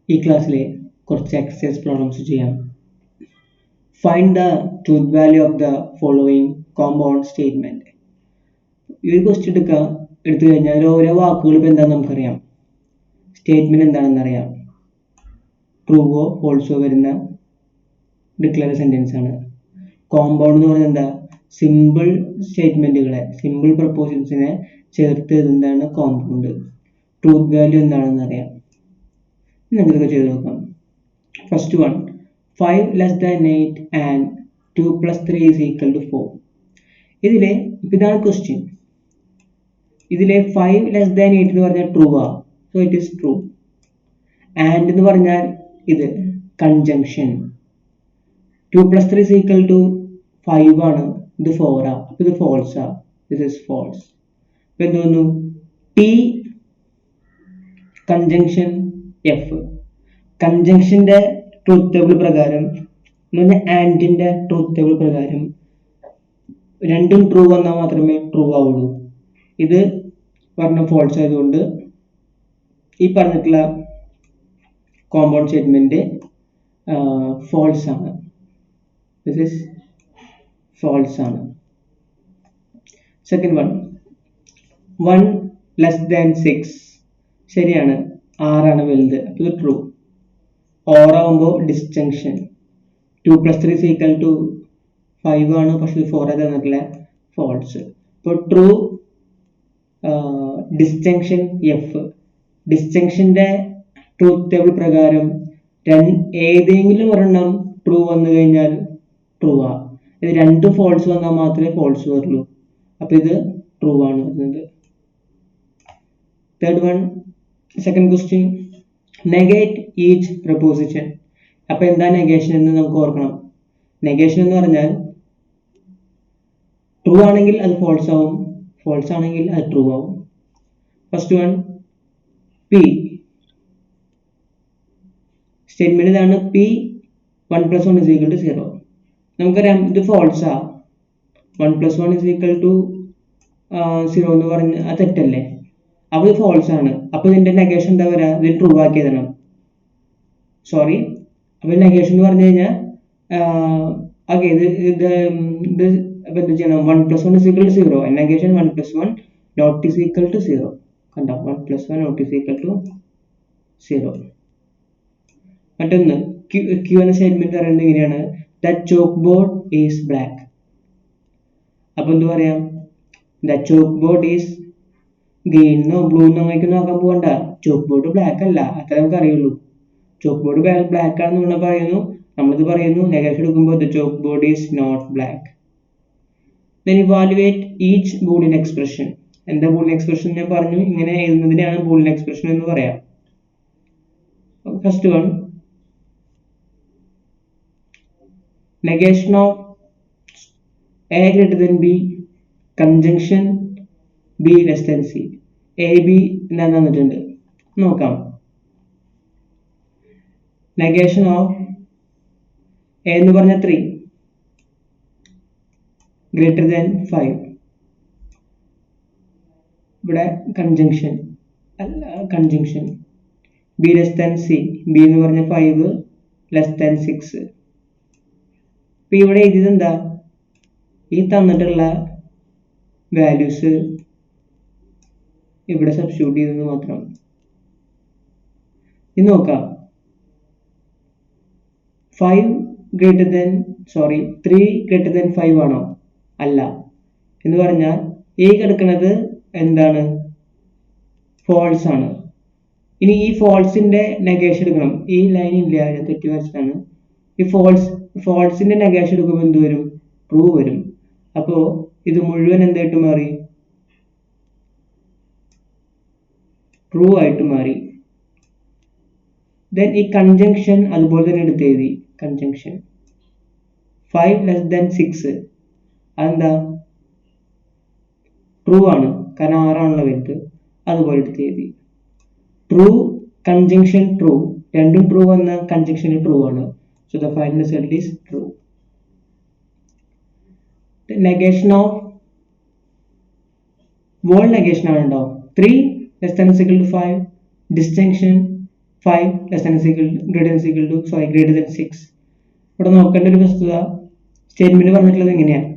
ഈ ക്ലാസ്സിൽ കുറച്ച് എക്സസൈസ് പ്രോബ്ലംസ് ചെയ്യാം. Find the truth value of the following compound statement. ഈ ഒരു ക്വസ്റ്റ്യൻ എടുത്തു കഴിഞ്ഞാൽ ഓരോ വാക്കുകൾ ഇപ്പോൾ എന്താണെന്ന് നമുക്കറിയാം. സ്റ്റേറ്റ്മെന്റ് എന്താണെന്ന് അറിയാം. ട്രൂവോ ഫോൾസോ വരുന്ന ഡിക്ലെയർ സെന്റൻസ് ആണ്. കോമ്പൗണ്ട് എന്ന് പറഞ്ഞാൽ എന്താ? സിമ്പിൾ സ്റ്റേറ്റ്മെന്റുകളെ, സിമ്പിൾ പ്രപ്പോസിഷൻസിനെ ചേർത്ത് എഴുതുന്നതാണ് കോമ്പൗണ്ട്. ട്രൂത്ത് വാല്യൂ എന്താണെന്ന് അറിയാം. നമുക്ക് ഇതൊക്കെ ചെയ്ത് നോക്കാം. First one, 5 less than 8 and 2 plus 3 is equal to 4. ഇതിലെ ഇതാണ് ക്വസ്റ്റ്യൻ. ഇതിലെ 5 less than 8 എന്ന് പറഞ്ഞാൽ ട്രൂ ആ, so it is true. And എന്ന് പറഞ്ഞാൽ ഇത് conjunction. 2 plus 3 is equal to 5 ആണ്, ഇത് 4 ആ, അപ്പോൾ ഇത് ഫോൾസ് ആ, ദിസ് ഇസ് ഫോൾസ്. അപ്പോൾ എന്ത് വന്നു? T conjunction F. കൺജങ്ഷന്റെ ട്രൂത്ത് ടേബിൾ പ്രകാരം എന്ന് പറഞ്ഞാൽ ആൻഡിന്റെ ട്രൂത്ത് ടേബിൾ പ്രകാരം രണ്ടും ട്രൂ വന്നാൽ മാത്രമേ ട്രൂ ആവുള്ളൂ. ഇത് പറഞ്ഞ ഫോൾസ് ആയതുകൊണ്ട് ഈ പറഞ്ഞിട്ടുള്ള കോമ്പൗണ്ട് സ്റ്റേറ്റ്മെന്റ് ഫോൾസ് ആണ്. ദിസ് ഇസ് ഫോൾസ് ആണ്. സെക്കൻഡ് വൺ, 1 less than 6 ശരിയാണ്, 6 ആണ് വലുത്, അപ്പോൾ ഇത് ട്രൂ. ഓർ ആവുമ്പോൾ disjunction. 2 plus 3 is equal to 5 ആണ്, പക്ഷേ 4 ആയി തന്നിട്ടില്ല, ഫോൾസ്. ഇപ്പോൾ ട്രൂ ഡിസ്ജങ്ഷൻ എഫ്. ഡിസ്ജങ്ഷന്റെ ട്രൂത്ത് ടേബിൾ പ്രകാരം ഏതെങ്കിലും ഒരെണ്ണം ട്രൂ വന്നു കഴിഞ്ഞാൽ ട്രൂ ആ. ഇത് രണ്ട് ഫോൾസ് വന്നാൽ മാത്രമേ ഫോൾസ് വരുള്ളൂ, അപ്പോൾ ഇത് ട്രൂ ആണ് വരുന്നത്. Third one, second question, negate each preposition. അപ്പോൾ എന്താ നെഗേഷൻ എന്ന് നമുക്ക് ഓർക്കണം. നെഗേഷൻ എന്ന് പറഞ്ഞാൽ ട്രൂ ആണെങ്കിൽ അത് ഫോൾസ് ആവും, ഫോൾസ് ആണെങ്കിൽ അത് ട്രൂ ആവും. ഫസ്റ്റ് വൺ, പി സ്റ്റേറ്റ്മെന്റ് ഇതാണ്. P 1 plus 1 is equal to 0. നമുക്കറിയാം ഇത് ഫോൾസ് ആ. 1 plus 1 is equal to 0 എന്ന് പറഞ്ഞ് അത് തെറ്റല്ലേ, അപ്പോൾ ഇത് ഫോൾസ് ആണ്. അപ്പോൾ ഇതിന്റെ നെഗേഷൻ എന്താ വരാ? ഇത് ട്രൂ ആക്കി എഴുതണം. സോറി, അപ്പോൾ നെഗേഷൻ എന്ന് പറഞ്ഞു കഴിഞ്ഞാൽ ഓക്കെ, ഇത് അപ്പോൾ എന്ത് ചെയ്യണം? 1 plus 1 is equal to 0. Negation 1 plus 1 not is equal to 0. കണ്ടോ? 1 plus 1 not is equal to 0. മറ്റൊന്ന്, ക്യൂ എന്ന സ്റ്റേറ്റ്മെന്റ് പറയുന്നത് ഇങ്ങനെയാണ്, the chalk board is black. അപ്പൊ എന്ത് പറയാം? ദ ചോക്ക് ബോർഡ് ഈസ് ഗ്രീനോ ബ്ലൂന്നോ അങ്ങനെയൊക്കെ നോക്കാൻ പോകണ്ട. ചോക്ക് ബോർഡ് ബ്ലാക്ക് അല്ല, അത്ര നമുക്ക് അറിയുള്ളൂ. ചോക്ക് ബോർഡ് ബ്ലാക്ക് ആണെന്ന് നമ്മൾ പറയുന്നു, നമ്മളിത് പറയുന്നു. നെഗേഷൻ എടുക്കുമ്പോൾ the chalk board is not black. Then evaluate each Boolean expression. എന്താ ബൂളിയൻ എക്സ്പ്രഷൻ? ഞാൻ പറഞ്ഞു, ഇങ്ങനെ എഴുതുന്നതിനെയാണ് ബൂളിയൻ എക്സ്പ്രഷൻ എന്ന് പറയാം. First one, negation of a greater than b, conjunction b less than c. a b എന്നാണ് തന്നിട്ടുണ്ട്, നോക്കാം. negation of a എന്ന് പറഞ്ഞ 3 greater than 5. ഇവിടെ conjunction b less than c. b എന്ന് പറഞ്ഞ 5 less than 6. ഇപ്പൊ ഇവിടെ എഴുതിയതെന്താ? ഈ തന്നിട്ടുള്ള വാല്യൂസ് ഇവിടെ സബ്സ്റ്റിറ്റ്യൂട്ട് ചെയ്തെന്ന് മാത്രം. ഇത് നോക്കാം. 3 greater than 5 ആണോ? അല്ല. എന്ന് പറഞ്ഞാൽ ഈ കിടക്കുന്നത് എന്താണ്? ഫോൾസ് ആണ്. ഇനി ഈ ഫോൾസിന്റെ നെഗേഷൻ എടുക്കണം. ഈ ലൈൻ ഇല്ല, തെറ്റി വരച്ചിട്ടാണ്. ഈ ഫോൾസിന്റെ നെഗേഷൻ എടുക്കുമ്പോൾ എന്ത് വരും? ട്രൂ വരും. അപ്പോ ഇത് മുഴുവൻ എന്തായിട്ട് മാറി? ട്രൂ ആയിട്ട് മാറി. ദെൻ ഈ കൺജങ്ഷൻ അതുപോലെ തന്നെ എടുത്ത് എഴുതി. കൺജങ്ഷൻ 5 less than 6 അതെന്താ? ട്രൂ ആണ്, കാരണം 6 ആണല്ലോ വലുത്, അതുപോലെ എടുത്ത് എഴുതി. ട്രൂ കൺജങ്ഷൻ ട്രൂ, രണ്ടും ട്രൂ വന്ന കൺജങ്ഷൻ ട്രൂ ആണ്. So the final result is true. The negation of wall negation ആണുണ്ടോ? 3 less than or equal to 5, disjunction 5 less than greater than 6. ഇവിടെ നോക്കേണ്ട ഒരു വസ്തുത സ്റ്റേറ്റ്മെന്റ് പറഞ്ഞിട്ടുള്ളത് എങ്ങനെയാണ്?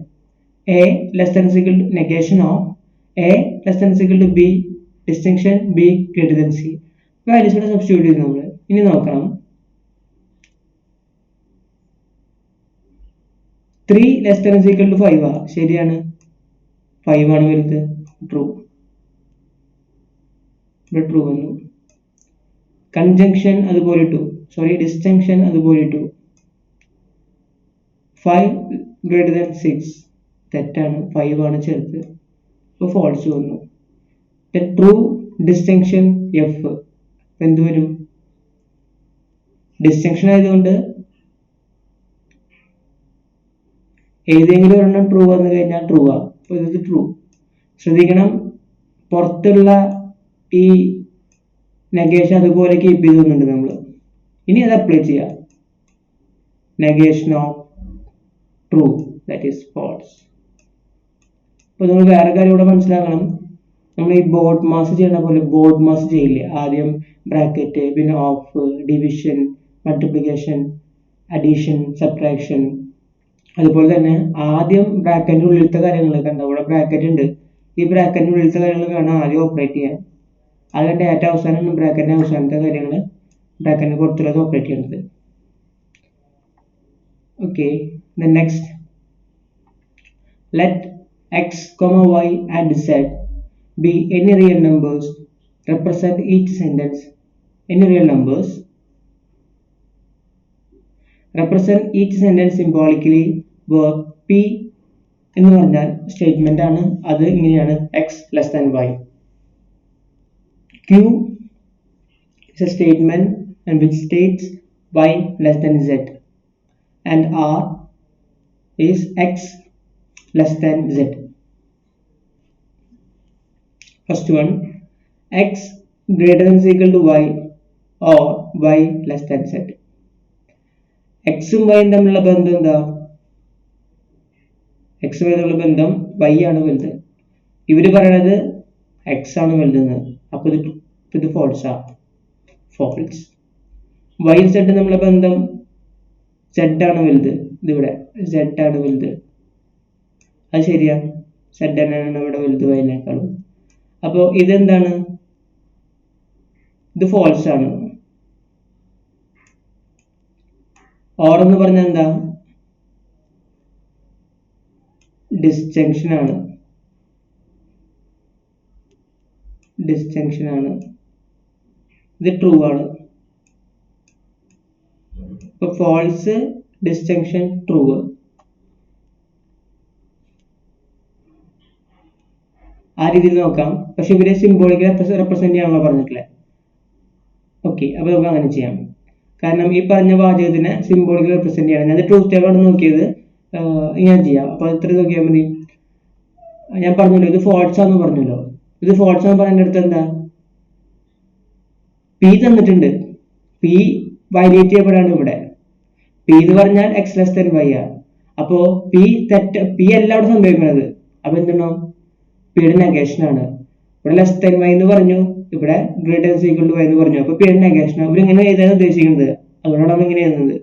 A less than negation of A less than B distinction B greater than C. Values ഇവിടെ substitute ചെയ്ത് നമ്മൾ ഇനി നോക്കണം. 3 ലെസ് ദാൻ 5 ശരിയാണ്, 5 ആണ് വലുത്, ട്രൂ. ഇവിടെ ട്രൂ വന്നു. കൺജങ്ഷൻ അതുപോലെ ഡിസ്റ്റിങ്ഷൻ അതുപോലെ 5 greater than 6 തെറ്റാണ്, 5 ആണ് ചെറുത്, അപ്പോൾ ഫോൾസ് വന്നു. ട്രൂ ഡിസ്റ്റിങ്ഷൻ എഫ് എന്ത് വരും? ഡിസ്റ്റിങ്ഷൻ ആയതുകൊണ്ട് ഏതെങ്കിലും ഒരെണ്ണം ട്രൂ വന്നു കഴിഞ്ഞാൽ ട്രൂ ആ, അപ്പോൾ ഇത് ട്രൂ. ശ്രദ്ധിക്കണം, പുറത്തുള്ള ഈ നെഗേഷൻ അതുപോലെ കീപ്പ് ചെയ്തുന്നുണ്ട് നമ്മൾ. ഇനി അത് അപ്ലൈ ചെയ്യാം. Negation of true that is false. അപ്പോൾ നമ്മൾ വേറെ കാര്യം ഇവിടെ മനസ്സിലാക്കണം. നമ്മൾ ഈ ബോർഡ് മാസ് ചെയ്യണ പോലെ ബോർഡ് മാസ് ചെയ്യില്ലേ, ആദ്യം ബ്രാക്കറ്റ്, പിന്നെ of, division, multiplication, addition, subtraction. അതുപോലെ തന്നെ ആദ്യം ബ്രാക്കറ്റിന്റെ ഉള്ളിലത്തെ കാര്യങ്ങൾ കണ്ട, ഇവിടെ ബ്രാക്കറ്റ് ഉണ്ട്, ഈ ബ്രാക്കറ്റിന്റെ ഉള്ളിലത്തെ കാര്യങ്ങൾ വേണം ആദ്യം ഓപ്പറേറ്റ് ചെയ്യാൻ. അതിന്റെ ഏറ്റവും അവസാനം ബ്രാക്കറ്റിന്റെ അവസാനത്തെ കാര്യങ്ങൾ ബ്രാക്കറ്റിന് പുറത്തുള്ളത് ഓപ്പറേറ്റ് ചെയ്യേണ്ടത്. Okay, next let x, y and z be any real numbers. Represent each sentence. Any real numbers. Represent each sentence symbolically. Verb p എന്ന് പറഞ്ഞാൽ സ്റ്റേറ്റ്മെന്റ് ആണ്, അത് ഇങ്ങനെയാണ്: x less than y. Q is a statement and which states y less than z. And R is x less than z. First one, x greater than y or y less than z. x ഉം y തമ്മിലുള്ള ബന്ധം എന്താ? x തമ്മിലുള്ള ബന്ധം y ആണ് വലുത്. ഇവര് പറയണത് x ആണ് വലുതെന്ന്, അപ്പൊ ഇത് ഫോൾസ് ആ, ഫോൾസ്. y z തമ്മിലുള്ള ബന്ധം z ആണ് വലുത്, ഇതിവിടെ z ആണ് വലുത്, അത് ശരിയാ, z തന്നെയാണ് ഇവിടെ വലുത് വൈനേക്കാളും. അപ്പോൾ ഇതെന്താണ്? ഇത് ഫോൾസ് ആണ്. ഓർ എന്ന് പറഞ്ഞാൽ എന്താ? ഡിസ്ജങ്ഷൻ ആണ്, ഡിസ്ജങ്ഷൻ ആണ്. ഇത് ട്രൂ ആണ്. ഇപ്പൊ ഫോൾസ്, ഡിസ്ജങ്ഷൻ, ട്രൂ. ആ രീതിയിൽ നോക്കാം. പക്ഷെ ഇവരെ സിംബോളിക്കലി റെപ്രസെന്റ് ചെയ്യാനുള്ള പറഞ്ഞിട്ടില്ലേ. ഓക്കെ, അപ്പൊ നമുക്ക് അങ്ങനെ ചെയ്യാം. കാരണം ഈ പറഞ്ഞ വാചകത്തിനെ സിംബോളിക്കലി റെപ്രസെന്റ് ചെയ്യണം. ഞാൻ ട്രൂത്ത് ടേബിൾ ആണ് നോക്കിയത്, ഇങ്ങനെ ചെയ്യാം. അപ്പൊ ഇത്ര നോക്കിയാൽ മതി. ഞാൻ പറഞ്ഞല്ലോ ഇത് ഫോൾസ് ആണെന്ന് പറഞ്ഞല്ലോ. ഇത് ഫോൾസ് ആണെന്ന് പറയുന്ന അടുത്ത് എന്താ? പി തന്നിട്ടുണ്ട്, പി വൈലേറ്റ് ചെയ്യപ്പെടാണ് ഇവിടെ. പി എന്ന് പറഞ്ഞാൽ എക്സ് ലെസ് ദാൻ വൈ ആ. അപ്പോ പി തെറ്റ്, പി അല്ല അവിടെ സംഭവിക്കുന്നത്. അപ്പൊ എന്താണോ? പിയുടെ നെഗേഷൻ ആണ്. ഇവിടെ ലെസ് ദാൻ വൈ എന്ന് പറഞ്ഞു, ഇവിടെ greater than equal to Y എന്ന് പറഞ്ഞു. അപ്പൊ പിയുടെ നെഗേഷൻ അവർ ഇങ്ങനെ എഴുതാൻ ഉദ്ദേശിക്കുന്നത്, അതുകൊണ്ടാണ് നമ്മൾ ഇങ്ങനെ എഴുതുന്നത്.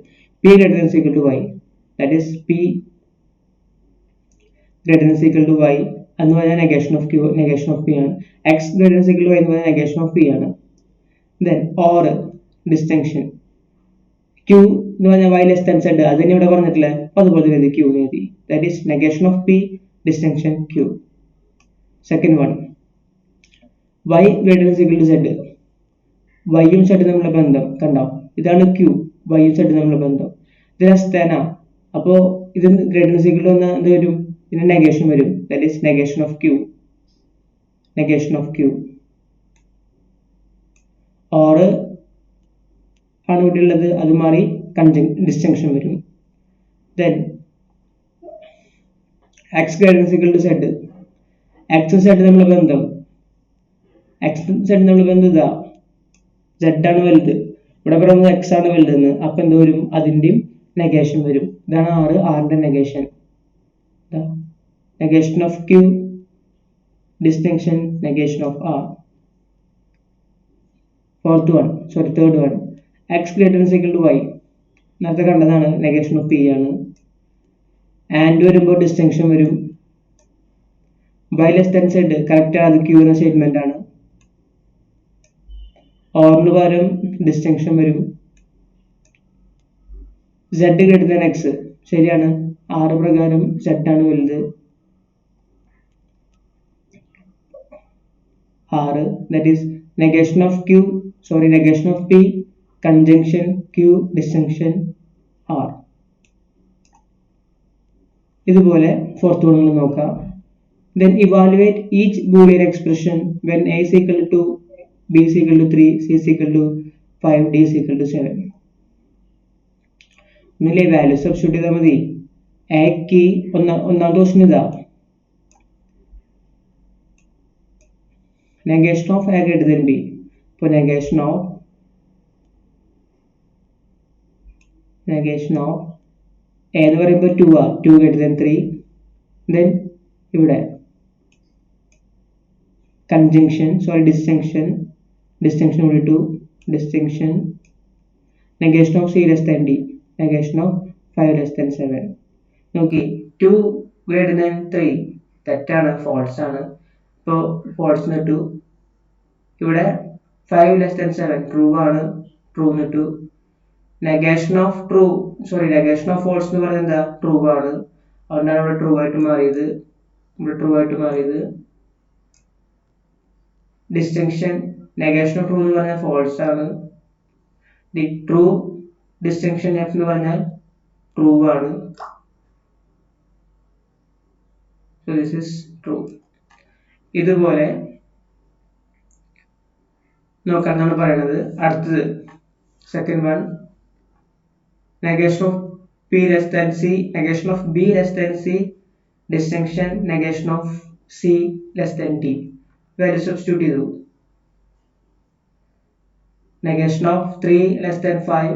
P greater than equal to Y, that is P greater than equal to Y എന്ന് പറഞ്ഞാൽ negation of Q, negation of P ആണ്. X greater than equal to Y എന്ന് പറഞ്ഞാൽ നെഗേഷൻ ഓഫ് പി ആണ്. ദെൻ ഓർ ഡിസ്റ്റിങ്ഷൻ, ക്യൂ എന്ന് പറഞ്ഞാൽ Y less than Z, അത് തന്നെ ഇവിടെ പറഞ്ഞിട്ടില്ലേ. അപ്പൊ അതുപോലെ എഴുതി, ക്യൂ എഴുതി, that is negation of P, distinction Q. Second one, y greater than equal to z. y യും z തമ്മിലുള്ള ബന്ധം കണ്ടോ? ഇതാണ് q, y യും z തമ്മിലുള്ള ബന്ധം. ഇത് ലെസ് ദാൻ ആ, അപ്പോ ഇത് ഗ്രേറ്റർ ദാൻ ഈക്വൽ ടു വന്നാൽ എന്ത് വരും? ഇതിന് നെഗേഷൻ വരും, that is negation of q, negation of q. Or ആണ് ഇവിടെ ഉള്ളത്, അത് മാറി ഡിസ്റ്റിങ്ഷൻ വരും. Then x greater than equal to z. x z തമ്മിലുള്ള ബന്ധം, x z തമ്മിലുള്ള ബന്ധം ഇതാ, z ആണ് വലുത്, ഇവിടെ പറയുന്നത് x ആണ് വലുതെന്ന്. അപ്പൊ എന്ത് വരും? അതിന്റെയും നെഗേഷൻ വരും. ഇതാണ് ആറിന്റെ negation. Negation of q, distinction, negation of r. Third one X greater than equal to Y. നേരത്തെ കണ്ടതാണ്, നെഗേഷൻ ഓഫ് പി ആണ്. ആൻഡ് വരുമ്പോൾ ഡിസ്റ്റിങ്ഷൻ വരും. Y less than Z correct ആണ്, അത് ക്യൂ എന്ന സ്റ്റേറ്റ്മെന്റ് ആണ്. ഓറിന് പകരം ഡിസ്റ്റിങ്ഷൻ വരും. സെഡ് ഗ്രേറ്റർ ദാൻ എക്സ് ശരിയാണ്, ആറ് പ്രകാരം സെഡ് ആണ് വലുത്. R that is negation of P conjunction Q distinction R. ഇതുപോലെ ഫോർത്ത് വൺ നോക്കാം. Then evaluate each Boolean expression when a is equal to b is equal to 3, c is equal to 5, d is equal to 7. ഒന്നിലെ value substitute ചെയ്താൽ മതി. എക്ക് ഒന്നാമത്തെ question ഇതാ, negation of A greater than B. ഇപ്പോൾ negation of A എന്ന് പറയുമ്പോൾ 2 ആ, 2 ഗ്രേറ്റർ ദാൻ 3. ദെൻ ഇവിടെ distinction will do distinction negation of c less than d, negation of 5 less than 7. നോക്കി 2 greater than 3 തെറ്റാണ്, false ആണ്. ഇപ്പോൾ false നിട്ടു. ഇവിടെ 5 less than 7 true ആണ്, true നിട്ടു. negation of false എന്ന് പറയുന്നത് എന്താ, true ആണ്. അതുകൊണ്ടാണ് ഇവിടെ true ആയിട്ട് മാറിയത്. ഡിസ്റ്റിങ്ഷൻ നെഗേഷൻ ഓഫ് ട്രൂ എന്ന് പറഞ്ഞാൽ ഫോൾസ് ആണ്. ദി ട്രൂ ഡിസ്റ്റിങ്ഷൻ എഫ് എന്ന് പറഞ്ഞാൽ ട്രൂ ആണ്. So this is true. ഇതുപോലെ നോക്കാന്നാണ് പറയുന്നത്. അടുത്തത് second one, negation of P less than C, negation of B less than C, distinction negation of C less than D. Value substitute ചെയ്തു. Negation of 3 less than 5,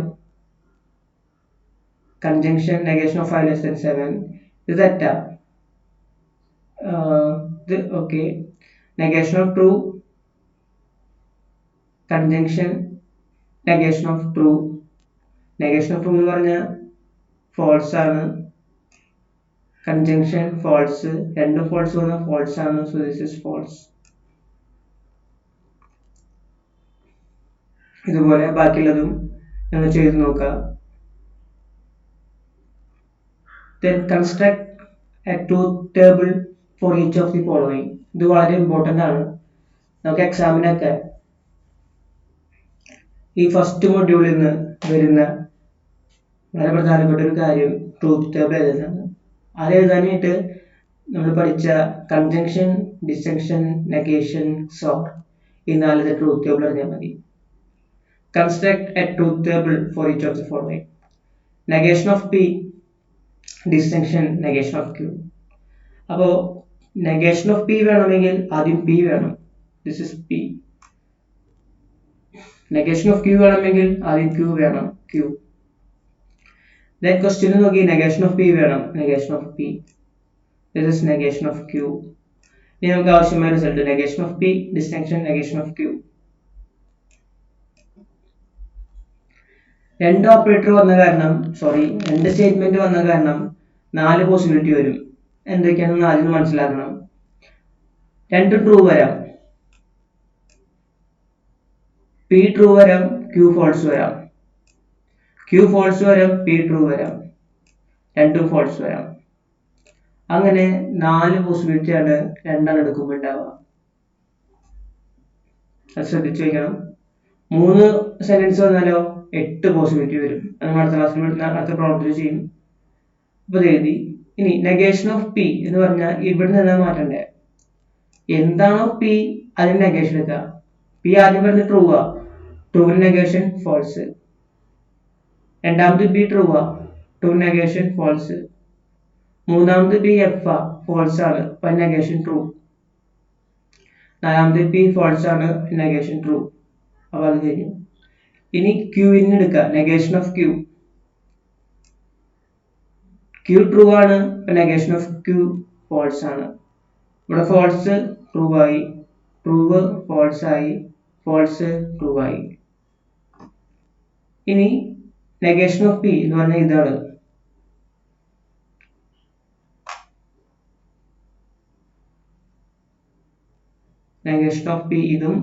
conjunction negation of 5 less than 7. ഇത് തെറ്റാ. Okay, negation of true, conjunction negation of true. Negation of true എന്ന് പറഞ്ഞാൽ false ആണ്, conjunction false, രണ്ടും false വന്നാൽ false ആണ്. So this is false. ഇതുപോലെ ബാക്കിയുള്ളതും നമ്മൾ ചെയ്ത് നോക്കാം. Then construct a truth table for each of the following. ഇത് വളരെ ഇമ്പോർട്ടന്റ് ആണ്. നമുക്ക് എക്സാമിനൊക്കെ ഈ ഫസ്റ്റ് മൊഡ്യൂളിൽ നിന്ന് വരുന്ന വളരെ പ്രധാനപ്പെട്ട ഒരു കാര്യം ട്രൂത്ത് ടേബിൾ എഴുതുന്നതാണ്. അത് എഴുതാനായിട്ട് നമ്മൾ പഠിച്ച കൺജങ്ഷൻ, ഡിസ്റ്റിങ്ഷൻ, നെഗേഷൻ, സോർട്ട്, ഈ 4 ട്രൂത്ത് ടേബിൾ അറിഞ്ഞാൽ മതി. Construct a truth table for each of the following. Negation of P, distinction, negation of Q. അപ്പോൾ negation of P വേണമെങ്കിൽ ആദ്യം P വേണം. This is P. Negation of Q വേണമെങ്കിൽ ആദ്യം Q വേണം, Q. Then question നോക്കി, negation of P വേണം, negation of P. This is negation of Q. ഇനി നമുക്ക് ആവശ്യമായ result negation of P, distinction, negation of Q. രണ്ട് സ്റ്റേറ്റ്മെന്റ് വന്ന കാരണം 4 പോസിബിലിറ്റി വരും. എന്തൊക്കെയാണെന്ന് ആദ്യം മനസ്സിലാക്കണം. 2 ട്രൂ വരാം, P ട്രൂ വരാം, Q ഫോൾസ് വരാം. Q ഫോൾസ് വരാം, P ട്രൂ വരാം, രണ്ടും ഫോൾസ് വരാം. അങ്ങനെ 4 പോസിബിലിറ്റി ആണ് രണ്ടാണ് എടുക്കുമ്പോൾ ഉണ്ടാവുക. അത് ശ്രദ്ധിച്ചു വയ്ക്കണം. 3 സെന്റൻസ് വന്നാലോ 8 പോസിബിലിറ്റി വരും. നമ്മൾ അടുത്ത ക്ലാസ്സിൽ അടുത്ത പ്രോബ്ലത്തിൽ ചെയ്യും. അപ്പോൾ എഴുതി. ഇനി നെഗേഷൻ ഓഫ് പി എന്ന് പറഞ്ഞാൽ ഇവിടെ നിന്ന് മാറ്റണ്ടേ, എന്താണോ പി അതിന് നെഗേഷൻ എടുക്കുക. പി ആദ്യം പറഞ്ഞ് ട്രൂ ആ, ട്രൂവിന് നെഗേഷൻ ഫോൾസ്. രണ്ടാമത് ബി ട്രൂ ആ, ട്രൂ നെഗേഷൻ ഫോൾസ്. മൂന്നാമത് ബി എഫ് ആ, ഫോൾസ് ആണ്, അപ്പം നെഗേഷൻ ട്രൂ. നാലാമത് പി ഫോൾസ് ആണ്, നെഗേഷൻ ട്രൂ. അപ്പൊ അത് കഴിഞ്ഞു. ഇനി ക്യൂവിന് എടുക്കുക, negation of Q. Q true ആണ്, നെഗേഷൻ ഓഫ് ക്യൂ ഫോൾസ് ആണ്. ഇവിടെ ഫോൾസ് ട്രൂ ആയി, ട്രൂ ഫോൾസ് ആയി, ഫോൾസ് ട്രൂ ആയി. ഇനി നെഗേഷൻ ഓഫ് പി എന്ന് പറഞ്ഞാൽ ഇതാണ്. നെഗേഷൻ ഓഫ് പി ഇതും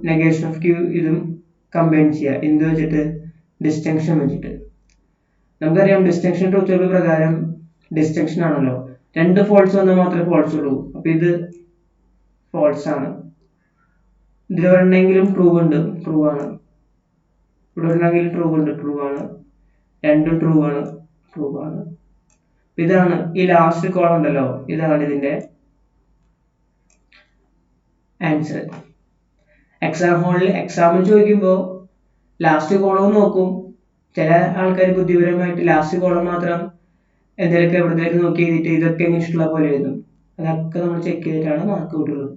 നെഗേഷൻ ഓഫ് ക്യൂ ഇതും കമ്പൈൻ ചെയ്യുക. എന്ത് വെച്ചിട്ട്? ഡിസ്റ്റങ്ഷൻ വെച്ചിട്ട്. നമുക്കറിയാം ഡിസ്റ്റങ്ഷൻ ട്രൂത്ത് ടേബിൾ പ്രകാരം ഡിസ്റ്റങ്ഷൻ ആണല്ലോ, 2 ഫോൾസ് വന്നാൽ മാത്രമേ ഫോൾസ് ഉള്ളൂ. അപ്പൊ ഇത് ഫോൾസ് ആണ്. ഇതിൽ ഒരെണ്ണെങ്കിലും ട്രൂ ഉണ്ട്, ട്രൂ ആണ്. ഇവിടെ ഒരെണ്ണെങ്കിലും ട്രൂ ഉണ്ട്, ട്രൂ ആണ്. രണ്ടും ട്രൂ ആണ്, ട്രൂ ആണ്. ഇതാണ് ഈ ലാസ്റ്റ് കോളം ഉണ്ടല്ലോ, ഇതാണ് ഇതിന്റെ ആൻസർ. എക്സാം ഹോളിൽ എക്സാമിൽ ചോദിക്കുമ്പോൾ ലാസ്റ്റ് കോളം നോക്കും. ചില ആൾക്കാർ ബുദ്ധിപരമായിട്ട് ലാസ്റ്റ് കോളം മാത്രം എന്തെങ്കിലുമൊക്കെ എവിടത്തേക്ക് നോക്കി എഴുതിയിട്ട് ഇതൊക്കെ ഇഷ്ടമുള്ള പോലെ എഴുതും. അതൊക്കെ നമ്മൾ ചെക്ക് ചെയ്തിട്ടാണ് മാർക്ക് കിട്ടുന്നത്.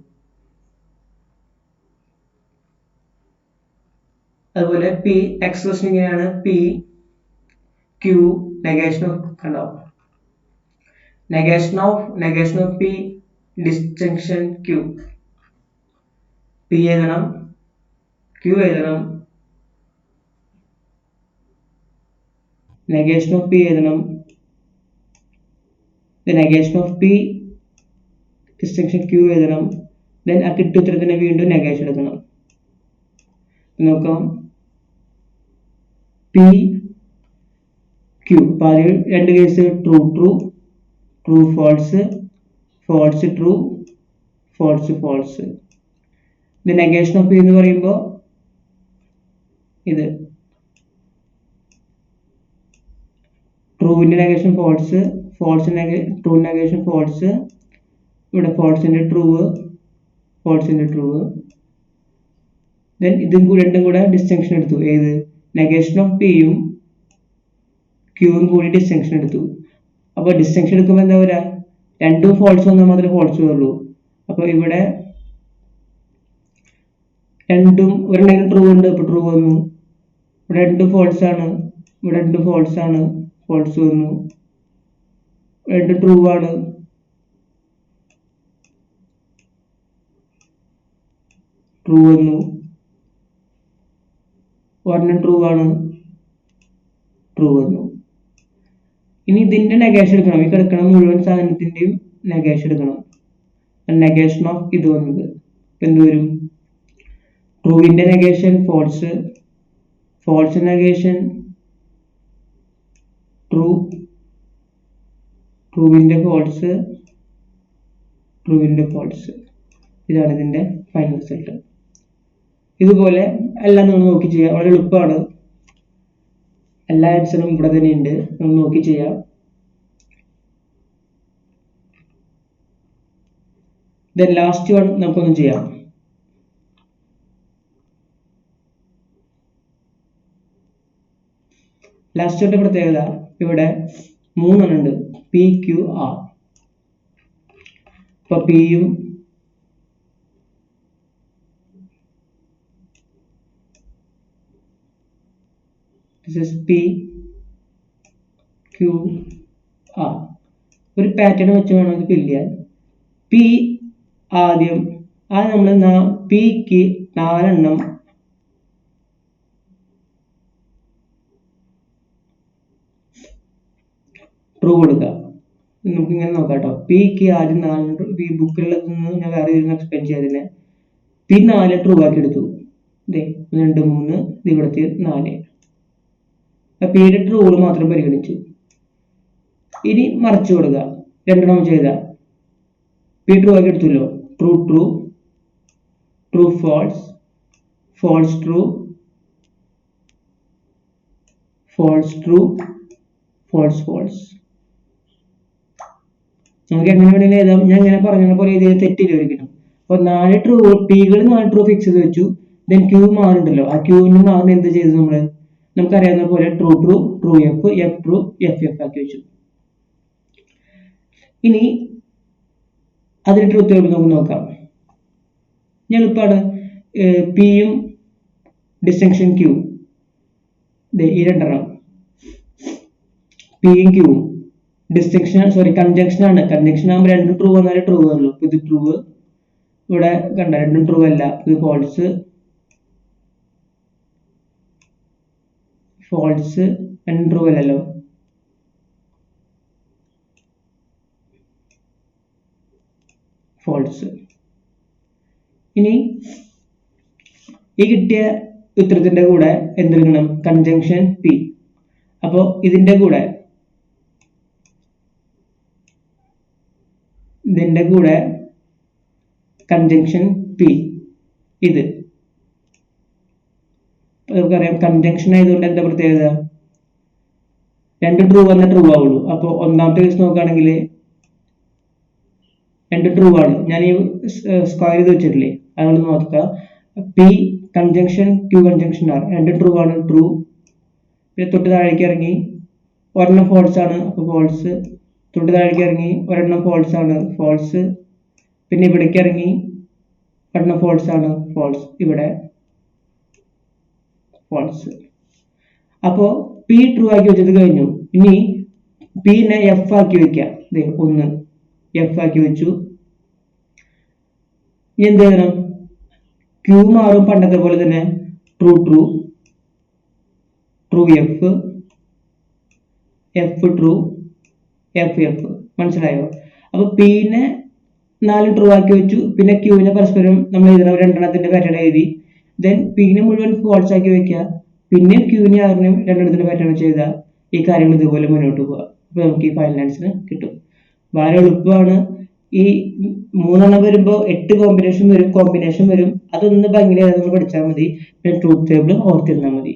അതുപോലെ പി എക്സ്പ്രഷൻ ഇങ്ങനെയാണ്: പി ക്യൂ നെഗേഷൻ ഓഫ്, കണ്ടോ, negation of P distinction Q. P എഴുതണം, ക്യൂ എഴുതണം, നെഗേഷൻ ഓഫ് പി എഴുതണം, negation of P distinction Q എഴുതണം. ദെൻ ആ കിട്ടിയ ഉത്തരത്തിന് വീണ്ടും നെഗേഷൻ എടുക്കണം. നോക്കാം, പി ക്യൂ. അപ്പൊ ആദ്യം 2 case true true, true false, false true, false false. ഇത് നെഗേഷൻ ഓഫ് പി എന്ന് പറയുമ്പോൾ ഇത് ട്രൂവിന്റെ negation false, true negation false, ഇവിടെ ഫോൾസിന്റെ ട്രൂ, ഫോൾസിന്റെ ട്രൂ. ദെൻ ഇതും രണ്ടും കൂടെ ഡിസ്റ്റങ്ഷൻ എടുത്തു. ഏത്? നെഗേഷൻ ഓഫ് പിയും ക്യൂവും കൂടി ഡിസ്റ്റങ്ഷൻ എടുത്തു. അപ്പൊ ഡിസ്റ്റങ്ഷൻ എടുക്കുമ്പോൾ എന്താ പറയാ? 2 ഫോൾസ് വന്നാൽ മാത്രമേ ഫോൾസ് വരുള്ളൂ. അപ്പൊ ഇവിടെ രണ്ടും ഒരെണ്ണം ട്രൂ ഉണ്ട്, ഇപ്പൊ ട്രൂ വന്നു. ഇവിടെ 2 ഫോൾസ് ആണ്, ഇവിടെ 2 ഫോൾസ് ആണ്, ഫോൾസ് വന്നു. 2 ട്രൂ ആണ്, ട്രൂ വന്നു. ഒരെണ്ണം ട്രൂ ആണ്, ട്രൂ വന്നു. ഇനി ഇതിന്റെ നെഗേഷൻ എടുക്കണം. ഈ കിടക്കണം മുഴുവൻ സാധനത്തിന്റെയും നെഗേഷൻ എടുക്കണം. നെഗേഷൻ ഓഫ് ഇത് വന്നത് എന്ത് വരും? ട്രൂവിന്റെ negation false, false negation true, ട്രൂവിന്റെ ഫോൾസ്, ട്രൂവിന്റെ ഫോൾസ്. ഇതാണ് ഇതിന്റെ ഫൈനൽ റിസൾട്ട്. ഇതുപോലെ എല്ലാം നമ്മൾ നോക്കി ചെയ്യാം. വളരെ എളുപ്പമാണ്. എല്ലാ ആൻസറും ഇവിടെ തന്നെ ഉണ്ട്, നമ്മൾ നോക്കി ചെയ്യാം. ദെൻ ലാസ്റ്റ് വൺ നമുക്കൊന്ന് ചെയ്യാം. ലാസ്റ്റ് വണ്ണിന്റെ പ്രത്യേകത ഇവിടെ 3 ഉണ്ട്, പി ക്യു ആർ. അപ്പൊ പിയും P Q R. ഒരു പാറ്റേൺ വെച്ച് വേണം ഇത് ഫില്ല് ചെയ്യാൻ. പി ആദ്യം നമ്മൾ പിക്ക് 4 എണ്ണം ട്രൂ കൊടുക്കുക. നമുക്ക് ഇങ്ങനെ നോക്കാം കേട്ടോ. പിക്ക് ആദ്യം 4 ഈ ബുക്കിലുള്ളത് ഞാൻ വേറെ രീതിയിൽ എക്സ്പ്ലെയിൻ ചെയ്തതിനെ പി 4 ട്രൂ ആക്കി എടുത്തു. 1 2 3 ഇവിടുത്തെ 4. പിയുടെ ട്രൂകൾ മാത്രം പരിഗണിച്ചു. ഇനി മറിച്ചു കൊടുക്കുക. 2 എണ്ണം ചെയ്ത പി ട്രൂ ആക്കി എടുത്തല്ലോ. True true, true false, false true, false true, false false. നമുക്ക് എങ്ങനെ വേണമെങ്കിലും എഴുതാം. ഞാൻ ഇങ്ങനെ പറഞ്ഞ പോലെ എഴുതിയത് തെറ്റില്ല ഒരിക്കലും. അപ്പൊ 4 ട്രൂ, പികൾ 4 ട്രൂ ഫിക്സ് ചെയ്ത് വെച്ചു. ദെൻ ക്യൂ മാറുണ്ടല്ലോ, ആ ക്യൂവിന് മാറുന്ന എന്ത് ചെയ്തു? നമുക്കറിയാവുന്ന പോലെ true true, true F, F true, F F ആക്കി വെച്ചു. ഇനി അതിന്റെ ട്രൂത്ത് ടേബിൾ നമുക്ക് നോക്കാം. ഞാൻ എളുപ്പമാണ്. പിയും ഡിസ്റ്റങ്ഷൻ ക്യൂ, ഈ 2 എണ്ണം പിയും ക്യൂവും കൺജങ്ഷൻ ആണ്. കൺജങ്ഷൻ ആകുമ്പോൾ 2 ട്രൂ വന്നാലേ ട്രൂ വരുള്ളൂ. ഇത് ട്രൂ, ഇവിടെ കണ്ട 2 ട്രൂ അല്ല, ഇത് ഫോൾസ്, ഫോൾസ് രണ്ടും ട്രൂ അല്ലല്ലോ. ഫോൾസ്. ഇനി ഈ കിട്ടിയ ഉത്തരത്തിന്റെ കൂടെ എന്തെടുക്കണം? Conjunction P. അപ്പോൾ ഇതിന്റെ കൂടെ കൺജങ്ഷൻ പി ഇത് നമുക്കറിയാം. കൺജങ്ഷൻ ആയതുകൊണ്ട് എന്താ പ്രത്യേകത? രണ്ട് ട്രൂ വന്ന ട്രൂ ആവുള്ളൂ. അപ്പോൾ ഒന്നാമത്തെ കേസ് നോക്കുകയാണെങ്കിൽ രണ്ട് ട്രൂ ആണ്. ഞാൻ ഈ സ്ക്വയർ ചെയ്ത് വെച്ചിട്ടില്ലേ, അതുകൊണ്ട് നോക്കുക. P conjunction Q conjunction R രണ്ട് ട്രൂ ആണ്, ട്രൂ. പിന്നെ തൊട്ട് താഴേക്ക് ഇറങ്ങി ഒരെണ്ണം ഫോൾസ് ആണ്, അപ്പോൾ ഫോൾസ്. തൊട്ട് താഴേക്ക് ഇറങ്ങി ഒരെണ്ണം ഫോൾസ് ആണ്, ഫോൾസ്. പിന്നെ ഇവിടേക്ക് ഇറങ്ങി ഒരെണ്ണം ഫോൾസ് ആണ്, ഫോൾസ്. ഇവിടെ ഫോൾസ്. അപ്പോൾ പി ട്രൂ ആക്കി വെച്ചത് കഴിഞ്ഞു. ഇനി പിന്നെ എഫ് ആക്കി വെക്കാം. ഒന്ന് എഫ് ആക്കി വെച്ചു. ഇനി എന്ത് ചെയ്യണം? ക്യൂ മാറും പണ്ടത്തെ പോലെ തന്നെ. True true true F, F true, F F. മനസ്സിലായോ? അപ്പൊ പിന്നെ 4 ട്രൂ ആക്കി വെച്ചു. പിന്നെ ക്യൂവിനെ പരസ്പരം നമ്മൾ എഴുതണം, രണ്ടെണ്ണത്തിന്റെ പാറ്റേൺ എഴുതി. ദെൻ പിന്നെ മുഴുവൻ ഫോൾസ് ആക്കി വെക്കുക. പിന്നെ ക്യൂവിനെ ആറിനും രണ്ടെണ്ണത്തിന്റെ പാറ്റേൺ വെച്ച് എഴുതുക. ഈ കാര്യങ്ങൾ ഇതുപോലെ മുന്നോട്ട് പോവുക. അപ്പൊ നമുക്ക് ഈ ഫൈനൽ ആൻസർ കിട്ടും. വളരെ എളുപ്പമാണ്. ഈ 3 വരുമ്പോൾ 8 കോമ്പിനേഷൻ വരും. അതൊന്ന് ഭംഗിയായി നമ്മൾ പഠിച്ചാൽ മതി. പിന്നെ ട്രൂത്ത് ടേബിൾ ഓർത്തിരുന്നാൽ മതി.